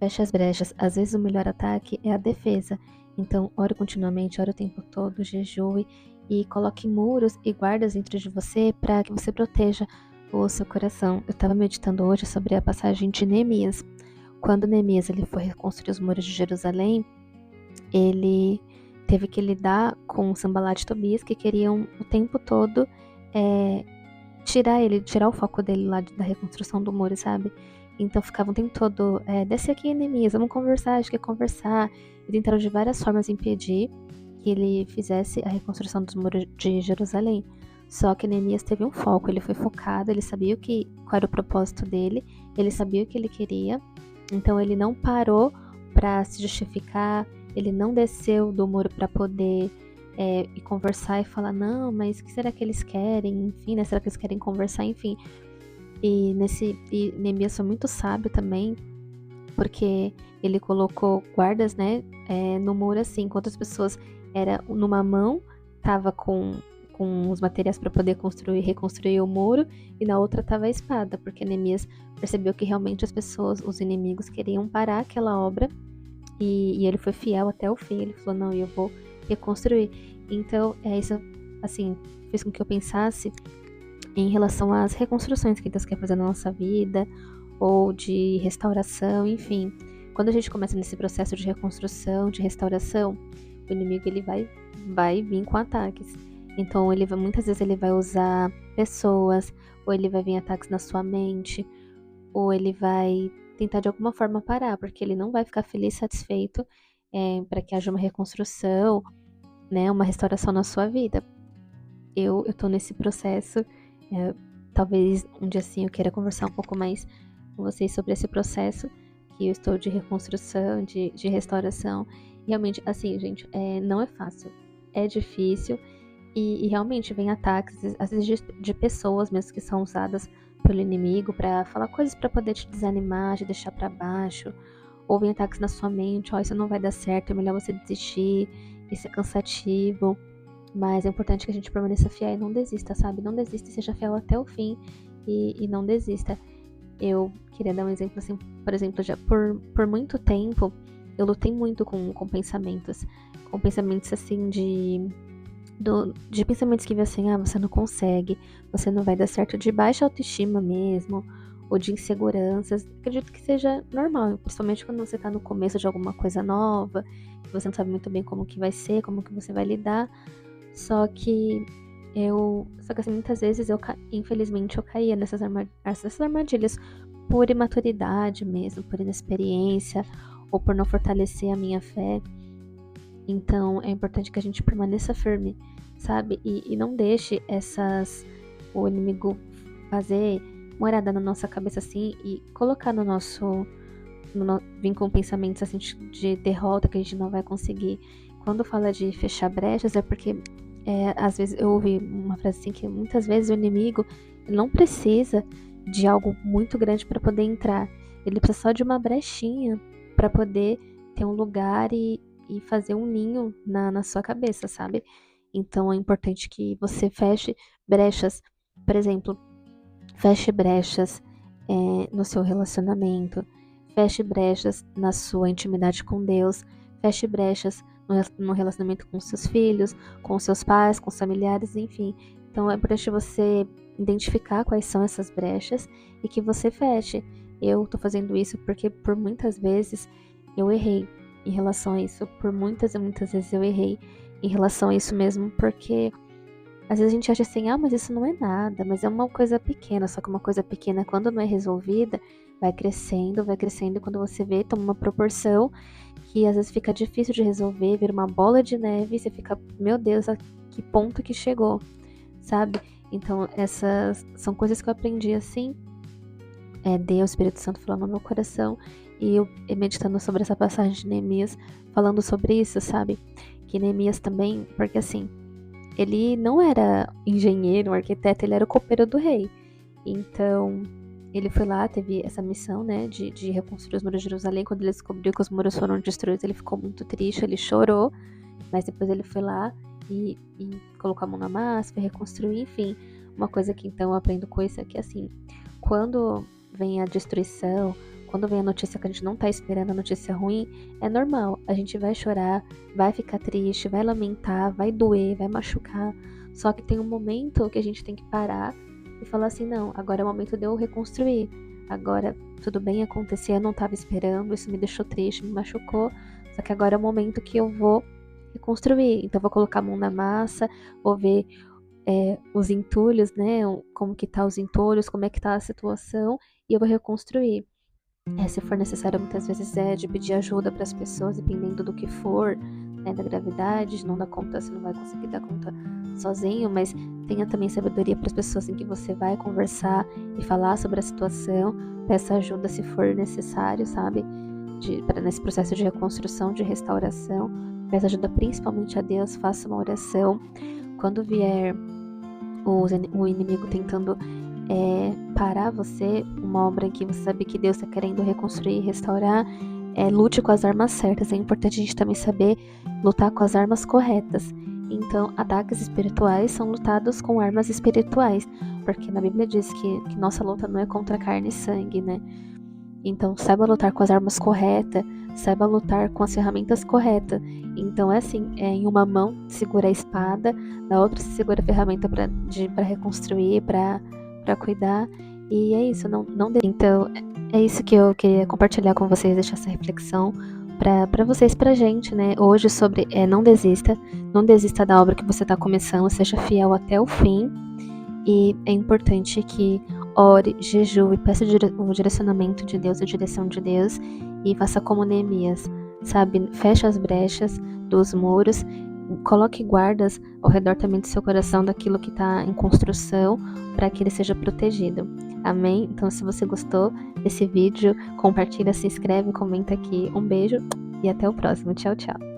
feche as brechas. Às vezes o melhor ataque é a defesa. Então, ore continuamente, ore o tempo todo, jejue e coloque muros e guardas dentro de você para que você proteja o seu coração. Eu estava meditando hoje sobre a passagem de Neemias. Quando Neemias ele foi reconstruir os muros de Jerusalém, ele teve que lidar com Sanbalat e Tobias, que queriam o tempo todo é, tirar o foco dele lá da reconstrução do muro, sabe? Então ficavam o tempo todo, desce aqui, Neemias, vamos conversar, acho que é conversar. E tentaram de várias formas impedir que ele fizesse a reconstrução dos muros de Jerusalém. Só que Neemias teve um foco, ele foi focado, ele sabia qual era o propósito dele, ele sabia o que ele queria, então ele não parou para se justificar, ele não desceu do muro para poder e conversar e falar, não, mas o que será que eles querem? Enfim, né? Será que eles querem conversar? Enfim. E Neemias foi muito sábio também, porque ele colocou guardas, né, no muro assim, enquanto as pessoas era numa mão, tava com os materiais para poder reconstruir o muro, e na outra tava a espada, porque Neemias percebeu que realmente as pessoas, os inimigos, queriam parar aquela obra, e ele foi fiel até o fim. Ele falou, não, eu vou reconstruir. Então, isso, assim, fez com que eu pensasse em relação às reconstruções que Deus quer fazer na nossa vida, ou de restauração, enfim. Quando a gente começa nesse processo de reconstrução, de restauração, o inimigo ele vai vir com ataques. Então, muitas vezes ele vai usar pessoas, ou ele vai vir ataques na sua mente, ou ele vai tentar de alguma forma parar, porque ele não vai ficar feliz, satisfeito para que haja uma reconstrução, né, uma restauração na sua vida. Eu tô nesse processo, talvez um dia assim eu queira conversar um pouco mais com vocês sobre esse processo que eu estou de reconstrução, de restauração. Realmente, assim, gente, não é fácil, é difícil e realmente vem ataques, às vezes de pessoas mesmo que são usadas pelo inimigo para falar coisas para poder te desanimar, te deixar para baixo, ou vem ataques na sua mente, ó, isso não vai dar certo, é melhor você desistir, isso é cansativo. Mas é importante que a gente permaneça fiel e não desista, sabe? Não desista e seja fiel até o fim e não desista. Eu queria dar um exemplo assim, por exemplo, já por muito tempo eu lutei muito com pensamentos. Com pensamentos assim de pensamentos que vêm assim, você não consegue, você não vai dar certo, de baixa autoestima mesmo, ou de inseguranças. Acredito que seja normal, principalmente quando você tá no começo de alguma coisa nova, que você não sabe muito bem como que vai ser, como que você vai lidar. Só que assim, muitas vezes infelizmente eu caía nessas armadilhas por imaturidade mesmo, por inexperiência, ou por não fortalecer a minha fé. Então é importante que a gente permaneça firme, sabe? E não deixe o inimigo fazer morada na nossa cabeça assim e colocar vir com pensamentos assim de derrota, que a gente não vai conseguir. Quando fala de fechar brechas é porque às vezes eu ouvi uma frase assim que muitas vezes o inimigo não precisa de algo muito grande para poder entrar. Ele precisa só de uma brechinha para poder ter um lugar e fazer um ninho na sua cabeça, sabe? Então é importante que você feche brechas. Por exemplo, feche brechas no seu relacionamento, feche brechas na sua intimidade com Deus, feche brechas no relacionamento com seus filhos, com seus pais, com os familiares, enfim. Então é importante você identificar quais são essas brechas e que você feche. Eu tô fazendo isso porque por muitas vezes eu errei em relação a isso. Por muitas e muitas vezes eu errei em relação a isso mesmo, porque às vezes a gente acha assim, mas isso não é nada, mas é uma coisa pequena, só que uma coisa pequena, quando não é resolvida, vai crescendo, e quando você vê, toma uma proporção que às vezes fica difícil de resolver, vira uma bola de neve, e você fica, meu Deus, a que ponto que chegou, sabe? Então, essas são coisas que eu aprendi assim, Deus, o Espírito Santo falando no meu coração, e eu meditando sobre essa passagem de Neemias, falando sobre isso, sabe? Que Neemias também, porque assim, ele não era engenheiro, um arquiteto, ele era o copeiro do rei. Então, ele foi lá, teve essa missão, né, de reconstruir os muros de Jerusalém. Quando ele descobriu que os muros foram destruídos, ele ficou muito triste, ele chorou, mas depois ele foi lá e colocou a mão na massa, foi reconstruir, enfim. Uma coisa que então eu aprendo com isso é que, assim, quando vem a destruição, quando vem a notícia que a gente não tá esperando, a notícia ruim, é normal. A gente vai chorar, vai ficar triste, vai lamentar, vai doer, vai machucar. Só que tem um momento que a gente tem que parar e falar assim, não, agora é o momento de eu reconstruir. Agora, tudo bem acontecer, eu não tava esperando, isso me deixou triste, me machucou. Só que agora é o momento que eu vou reconstruir. Então, eu vou colocar a mão na massa, vou ver os entulhos, né? Como que tá os entulhos, como é que tá a situação, e eu vou reconstruir. Se for necessário, muitas vezes de pedir ajuda para as pessoas, dependendo do que for, né, da gravidade, de não dar conta, você não vai conseguir dar conta sozinho, mas tenha também sabedoria para as pessoas em que você vai conversar e falar sobre a situação, peça ajuda se for necessário, sabe? Nesse processo de reconstrução, de restauração, peça ajuda principalmente a Deus, faça uma oração. Quando vier o inimigo tentando parar você, uma obra que você sabe que Deus está querendo reconstruir e restaurar, lute com as armas certas. É importante a gente também saber lutar com as armas corretas. Então, ataques espirituais são lutados com armas espirituais, porque na Bíblia diz que nossa luta não é contra carne e sangue, né? Então, saiba lutar com as armas corretas, saiba lutar com as ferramentas corretas. Então, é assim, em uma mão segura a espada, na outra se segura a ferramenta para reconstruir, para cuidar. E é isso, não. Então, é isso que eu queria compartilhar com vocês, deixar essa reflexão para vocês, pra gente, né? Hoje sobre não desista da obra que você está começando, seja fiel até o fim. E é importante que ore, jejue, peça o direcionamento de Deus, a direção de Deus, e faça como Neemias, sabe? Feche as brechas dos muros, coloque guardas ao redor também do seu coração daquilo que está em construção, para que ele seja protegido. Amém? Então, se você gostou desse vídeo, compartilha, se inscreve, comenta aqui. Um beijo e até o próximo. Tchau, tchau.